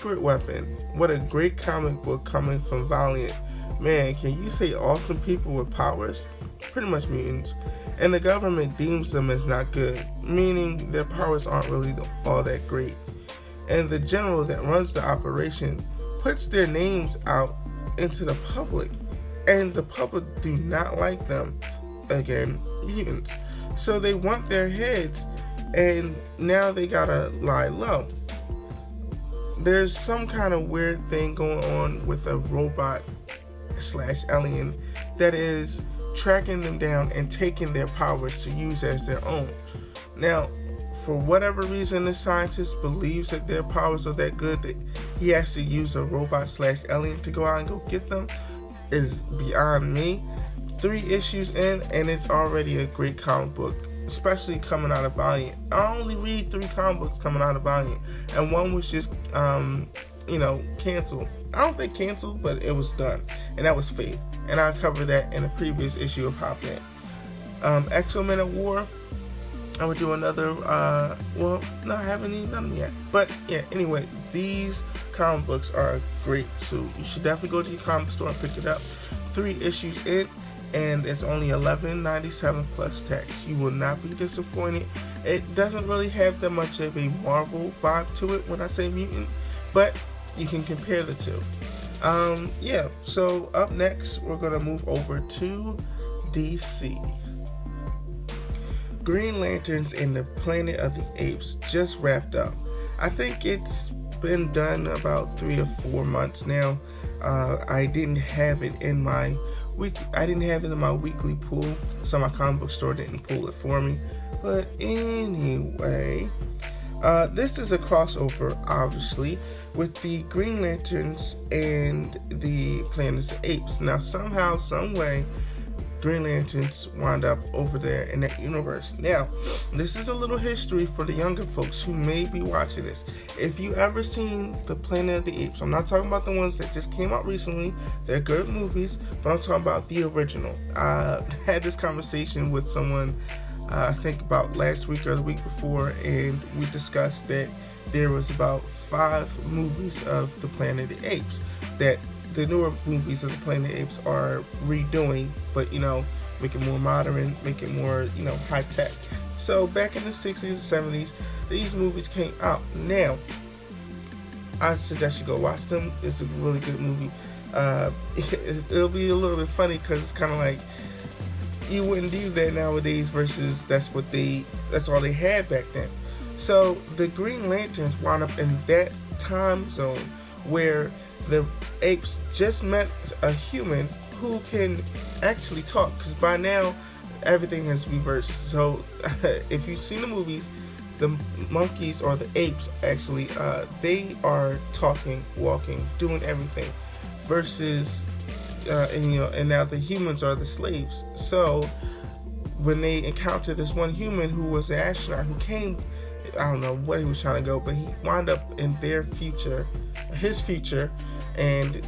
Secret Weapon. What a great comic book coming from Valiant. Man, can you say awesome people with powers? Pretty much mutants. And the government deems them as not good, meaning their powers aren't really all that great. And the general that runs the operation puts their names out into the public, and the public do not like them. Again, mutants. So they want their heads, and now they gotta lie low. There's some kind of weird thing going on with a robot / alien that is tracking them down and taking their powers to use as their own. Now, for whatever reason, the scientist believes that their powers are that good that he has to use a robot / alien to go out and go get them is beyond me. 3 issues in, and it's already a great comic book, especially coming out of Valiant. I only read 3 comic books coming out of Valiant, and one was just, canceled. I don't think canceled, but it was done, and that was Faith. And I covered that in a previous issue of Hop In. Exo-Men at War, I would do another, I haven't even done them yet. But yeah, anyway, these comic books are great, so you should definitely go to your comic store and pick it up. 3 issues in, and it's only $11.97 plus tax. You will not be disappointed. It doesn't really have that much of a Marvel vibe to it when I say mutant, but you can compare the two. So up next, we're going to move over to DC. Green Lanterns and the Planet of the Apes just wrapped up. I think it's been done about 3 or 4 months now. I didn't have it in my weekly pool, so my comic book store didn't pull it for me. But anyway, this is a crossover, obviously, with the Green Lanterns and the Planet of the Apes. Now, somehow, some way, Green Lanterns wind up over there in that universe. Now, this is a little history for the younger folks who may be watching this. If you ever seen the Planet of the Apes, I'm not talking about the ones that just came out recently. They're good movies, but I'm talking about the original. I had this conversation with someone, I think about last week or the week before, and we discussed that there was about 5 movies of the Planet of the Apes that the newer movies of the Planet of the Apes are redoing, but make it more modern, make it more high tech. So back in the 60s and 70s, these movies came out. Now, I suggest you go watch them. It's a really good movie. It'll be a little bit funny because it's kind of like you wouldn't do that nowadays versus that's all they had back then. So the Green Lanterns wound up in that time zone where the apes just met a human who can actually talk, because by now everything has reversed. So if you've seen the movies, the monkeys or the apes actually they are talking, walking, doing everything, versus and now the humans are the slaves. So when they encountered this one human who was an astronaut who came, I don't know where he was trying to go, but he wound up in their future, his future, and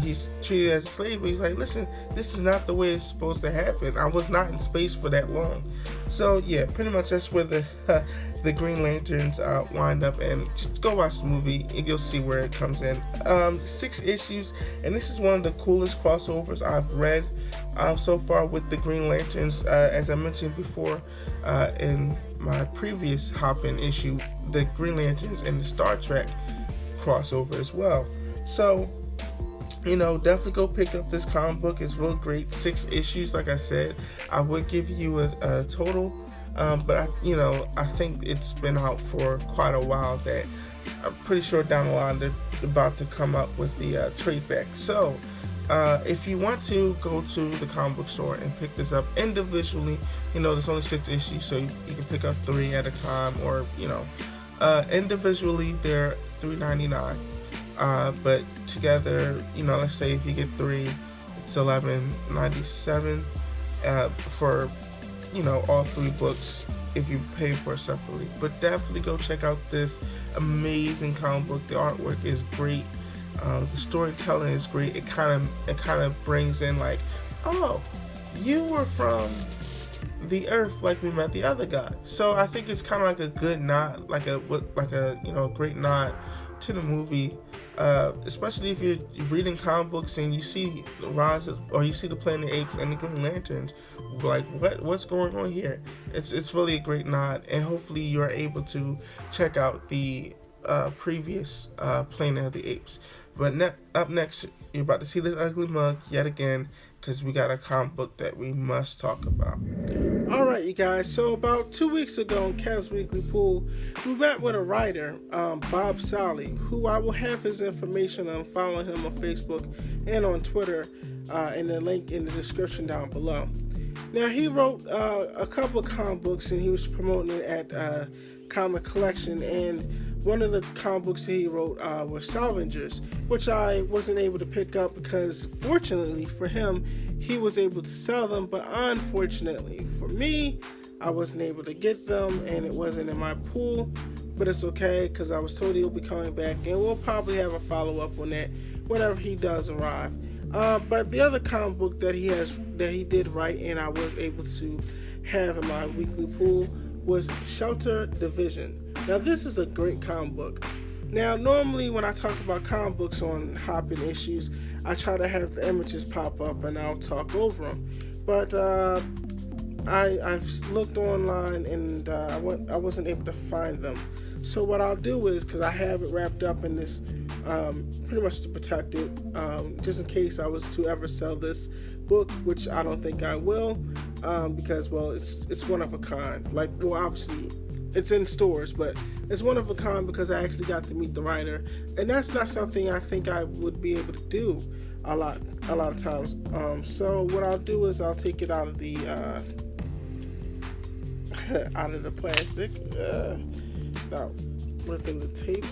he's treated as a slave, but he's like, listen, this is not the way it's supposed to happen. I was not in space for that long. So yeah, pretty much that's where the Green Lanterns wind up, and just go watch the movie and you'll see where it comes in. 6 issues, and this is one of the coolest crossovers I've read so far with the Green Lanterns. As I mentioned before in my previous Hop-In issue, the Green Lanterns and the Star Trek crossover as well. So, definitely go pick up this comic book. It's real great. 6 issues, like I said. I would give you a total, but I think it's been out for quite a while. That I'm pretty sure down the line they're about to come up with the trade back. So, if you want to go to the comic book store and pick this up individually, there's only 6 issues, so you can pick up 3 at a time, or individually they're $3.99. But together, let's say if you get 3, it's $11.97 for all 3 books if you pay for it separately. But definitely go check out this amazing comic book. The artwork is great. The storytelling is great. It kind of brings in like, oh, you were from the Earth like we met the other guy. So I think it's kind of like a good nod, like a great nod to the movie especially if you're reading comic books and you see the rise of, or you see the Planet of the Apes and the Green Lanterns, like what's going on here? It's really a great nod, and hopefully you are able to check out the previous Planet of the Apes. But up next, you're about to see this ugly mug yet again, because we got a comic book that we must talk about. Alright, you guys, so about 2 weeks ago in Cavs Weekly Pool, we met with a writer, Bob Salley, who I will have his information on. Follow him on Facebook and on Twitter, and the link in the description down below. Now, he wrote a couple of comic books, and he was promoting it at Comic Collection, and one of the comic books that he wrote were Salvengers, which I wasn't able to pick up because, fortunately for him, he was able to sell them, but unfortunately for me, I wasn't able to get them, and it wasn't in my pool. But it's okay, because I was told he'll be coming back, and we'll probably have a follow-up on that whenever he does arrive. But the other comic book that he did write, and I was able to have in my weekly pool, was Shelter Division. Now, this is a great comic book. Now, normally when I talk about comic books on Hopping Issues, I try to have the images pop up and I'll talk over them. But I've looked online and I wasn't able to find them. So what I'll do is, because I have it wrapped up in this, pretty much to protect it, just in case I was to ever sell this book, which I don't think I will, because, well, it's one of a kind. Like, well, obviously it's in stores, but it's one of a kind because I actually got to meet the writer, and that's not something I think I would be able to do a lot of times. So what I'll do is I'll take it out of the out of the plastic without ripping the tape,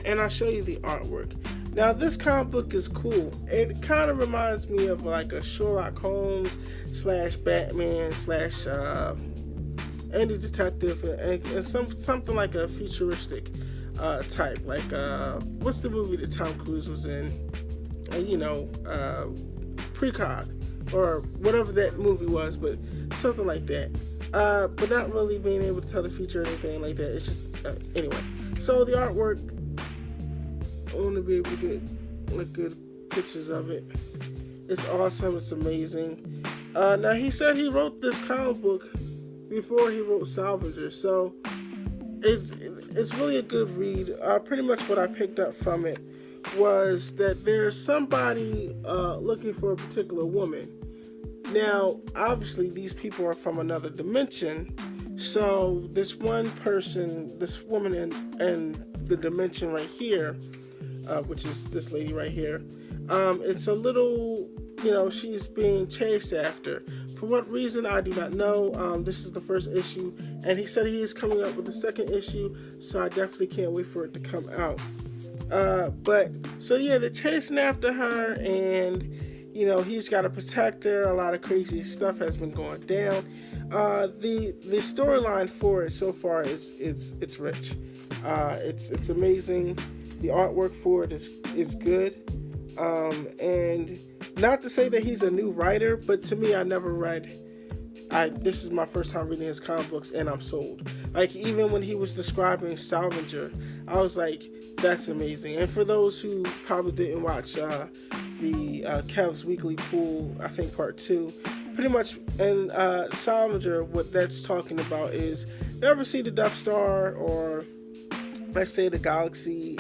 and I'll show you the artwork. Now, this comic book is cool. It kind of reminds me of like a Sherlock Holmes / Batman / any detective, and something like a futuristic type. Like, what's the movie that Tom Cruise was in? Precog, or whatever that movie was, but something like that. But not really being able to tell the future or anything like that. It's just, anyway. So the artwork, I want to be able to get like good pictures of it. It's awesome. It's amazing. Now, he said he wrote this comic book before he wrote Salvager, so it's really a good read. Pretty much what I picked up from it was that there's somebody looking for a particular woman. Now, obviously, these people are from another dimension, so this one person, this woman in the dimension right here, which is this lady right here, it's a little, she's being chased after. For what reason, I do not know. This is the first issue, and he said he is coming up with the second issue, so I definitely can't wait for it to come out. So yeah, they're chasing after her, and, he's got to protect her. A lot of crazy stuff has been going down. The storyline for it so far is it's rich. It's amazing. The artwork for it is good. And not to say that he's a new writer, but to me, this is my first time reading his comic books, and I'm sold. Like, even when he was describing Salvager, I was like, that's amazing. And for those who probably didn't watch the Cavs Weekly Pool, I think part 2, pretty much in Salvager, what that's talking about is, you ever see the Death Star, or let's say the galaxy,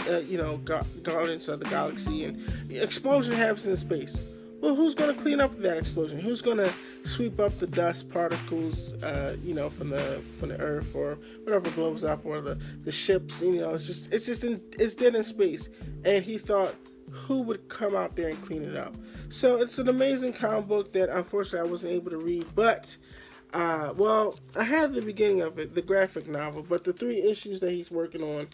Guardians of the Galaxy, and the explosion happens in space. Well, who's going to clean up that explosion? Who's going to sweep up the dust particles, from the Earth, or whatever blows up, or the ships? It's dead in space. And he thought, who would come out there and clean it up? So it's an amazing comic book that unfortunately I wasn't able to read, but I had the beginning of it, the graphic novel, but the 3 issues that he's working on,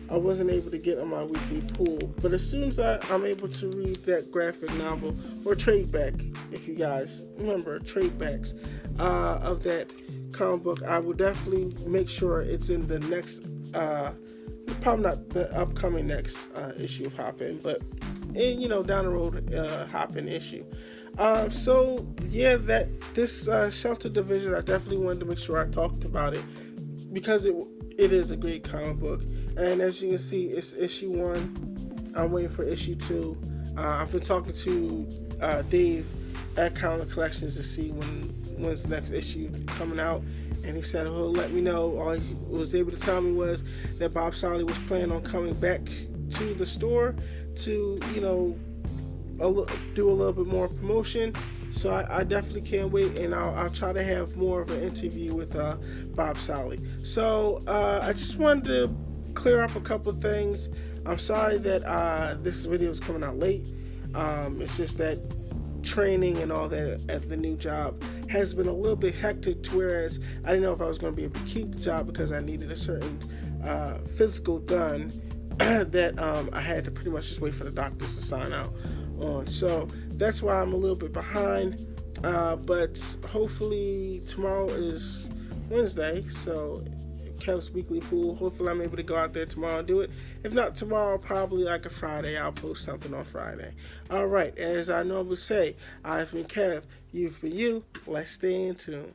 I wasn't able to get on my weekly pool. But as soon as I'm able to read that graphic novel, or trade back, if you guys remember, trade backs of that comic book, I will definitely make sure it's in the next, probably not the upcoming next issue of Hoppin', but down the road Hoppin' issue. So yeah, this Shelter Division, I definitely wanted to make sure I talked about it, because it is a great comic book. And as you can see, it's issue 1. I'm waiting for issue 2. I've been talking to Dave at Counter Collections to see when's the next issue coming out, and he said he'll let me know. All he was able to tell me was that Bob Salley was planning on coming back to the store to, do a little bit more promotion. So I definitely can't wait, and I'll try to have more of an interview with Bob Salley. So I just wanted to clear up a couple of things. I'm sorry that this video is coming out late. It's just that training and all that at the new job has been a little bit hectic, to whereas I didn't know if I was going to be able to keep the job because I needed a certain physical done that I had to pretty much just wait for the doctors to sign out on. So that's why I'm a little bit behind, but hopefully tomorrow is Wednesday, so Kev's Weekly Pool, hopefully I'm able to go out there tomorrow and do it. If not tomorrow, probably like a Friday. I'll post something on Friday. Alright, as I normally say, I've been Kev, you've been you. Let's stay in tune.